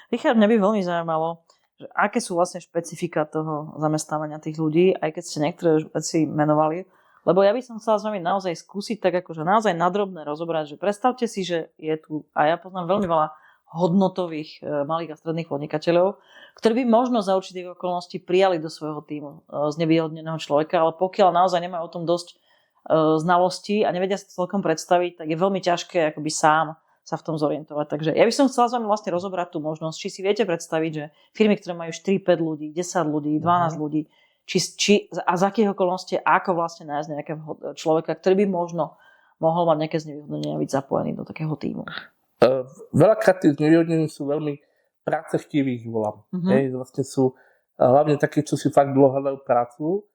Richard, mňa by veľmi zaujímalo, že aké sú vlastne špecifika toho zamestnávania tých ľudí, aj keď ste niektoré veci menovali. Lebo ja by som chcela s vami naozaj skúsiť tak akože naozaj nadrobne rozobrať, že predstavte si, že je tu, a ja poznám veľmi veľa hodnotových malých a stredných podnikateľov, ktorí by možno za určitých okolností prijali do svojho tímu znevýhodneného človeka, ale pokiaľ naozaj nemajú o tom dosť znalostí a nevedia si to celkom predstaviť, tak je veľmi ťažké akoby sám sa v tom zorientovať. Takže ja by som chcela s vami vlastne rozobrať tú možnosť, či si viete predstaviť, že firmy, ktoré majú 4-5 ľudí, 10 ľudí, 12 ľudí, a z akých okolností, ako vlastne nájsť nejakého človeka, ktorý by možno mohol mať nejaké znevýhodnenie a byť zapojený do takého tímu. Veľakrát tí znevýhodnení sú veľmi prácechtiví, ich volám. Vlastne sú hlavne takí, čo si fakt dlho hľadajú prácu,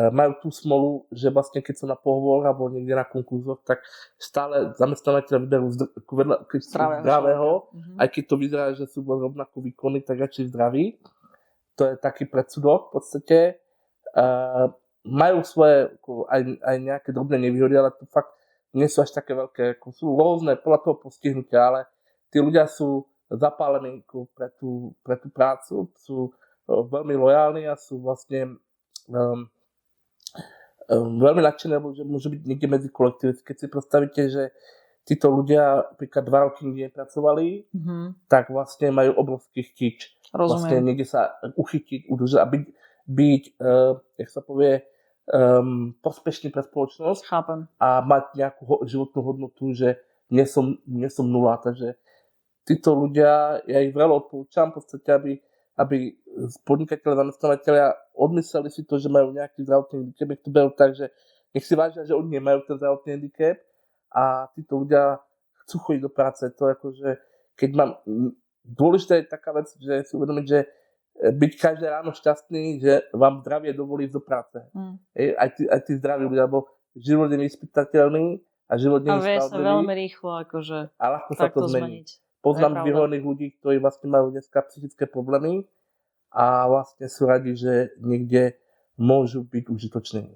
majú tú smolu, že vlastne keď sú na pohovor alebo niekde na konkurzoch, tak stále zamestnávateľ vyberú zdravého, aj keď to vyzerá, že sú rovnako výkonní, tak radšej zdraví. To je taký predsudok v podstate. Majú svoje aj nejaké drobné nevýhody, ale to fakt nie sú až také veľké. Sú rôzne podľa toho postihnutia, ale tí ľudia sú zapálení pre tú prácu, sú veľmi lojálni a sú vlastne veľmi nadšené, že môže byť niekde medzi kolektív. Keď si predstavíte, že títo ľudia napríklad 2 roky nikde nepracovali, tak vlastne majú obrovský chtič. Vlastne niekde sa uchytiť, udržať a byť jak sa povie, prospešný pre spoločnosť. Chápem. A mať nejakú životnú hodnotu, že nie som nula. Takže títo ľudia, ja ich veľa odporúčam v podstate, aby podnikatelia, zamestnávateľia odmysleli si to, že majú nejaký zdravotný handicap, nech to berú tak, že nech si vážia, že oni nemajú ten zdravotný handicap a títo ľudia chcú chodiť do práce. To akože, keď mám dôležité je taká vec, že si uvedomiť, že byť každé ráno šťastný, že vám zdravie dovolí do práce. Aj tí zdraví ľudia, lebo život je nevyspytateľný a život nie je spravodlivý. A vie sa veľmi rýchlo akože a ľahko sa to zmení. Zmeniť. Poznám vyhorených ľudí, ktorí vlastne majú dneska psychické problémy a vlastne sú radi, že niekde môžu byť užitoční.